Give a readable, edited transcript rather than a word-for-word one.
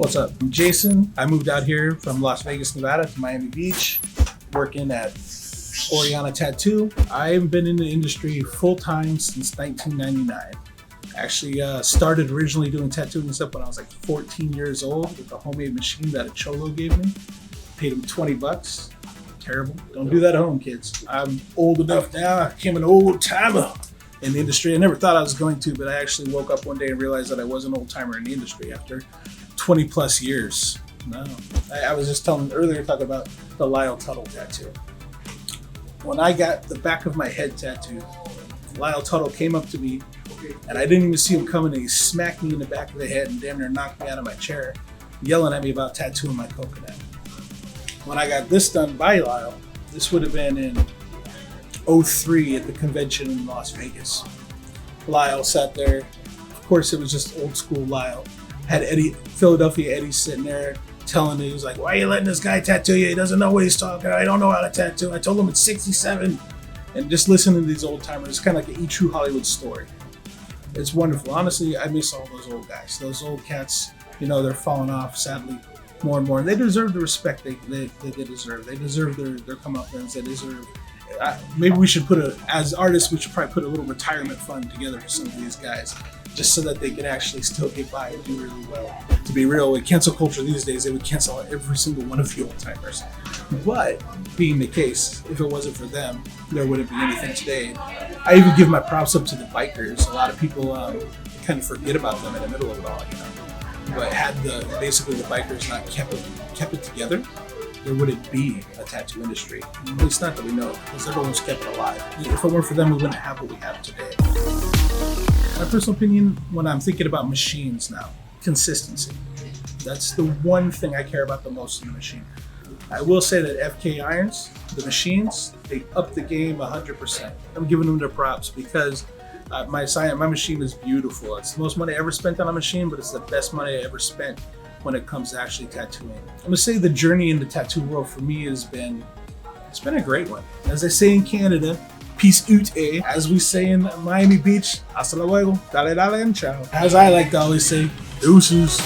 What's up? I'm Jason. I moved out here from Las Vegas, Nevada to Miami Beach, working at Oriana Tattoo. I've been in the industry full-time since 1999. Actually started originally doing tattooing and stuff when I was like 14 years old with a homemade machine that a cholo gave me. Paid him $20. Terrible. Don't do that at home, kids. I'm old enough now. I became an old timer in the industry. I never thought I was going to, but I actually woke up one day and realized that I was an old timer in the industry after 20 plus years. No, I was just talking about the Lyle Tuttle tattoo. When I got the back of my head tattooed, Lyle Tuttle came up to me and I didn't even see him coming, and he smacked me in the back of the head and damn near knocked me out of my chair, yelling at me about tattooing my coconut. When I got this done by Lyle, this would have been in 03 at the convention in Las Vegas. Lyle sat there. Of course, it was just old school Lyle. Had Philadelphia Eddie sitting there telling me, he was like, "Why are you letting this guy tattoo you? He doesn't know what he's talking about. I don't know how to tattoo. I told him it's 67. And just listening to these old timers, it's kind of like an E! True Hollywood story. It's wonderful. Honestly, I miss all those old guys. Those old cats, they're falling off, sadly, more and more. And they deserve the respect they deserve. They deserve their comeuppance. They deserve... maybe we should as artists, we should probably put a little retirement fund together for some of these guys, just so that they can actually still get by and do really well. To be real, with cancel culture these days, they would cancel every single one of the old timers. But being the case, if it wasn't for them, there wouldn't be anything today. I even give my props up to the bikers. A lot of people kind of forget about them in the middle of it all, But had basically the bikers not kept it together, there wouldn't be a tattoo industry. At least not that we know, because they're the ones kept it alive. If it weren't for them, we wouldn't have what we have today. My personal opinion, when I'm thinking about machines now, consistency. That's the one thing I care about the most in the machine. I will say that FK Irons, the machines, they up the game 100%. I'm giving them their props because my machine is beautiful. It's the most money I ever spent on a machine, but it's the best money I ever spent when it comes to actually tattooing. I'm gonna say the journey in the tattoo world for me it's been a great one. As they say in Canada, peace out, eh? As we say in Miami Beach, hasta luego, dale, and ciao. As I like to always say, deuces.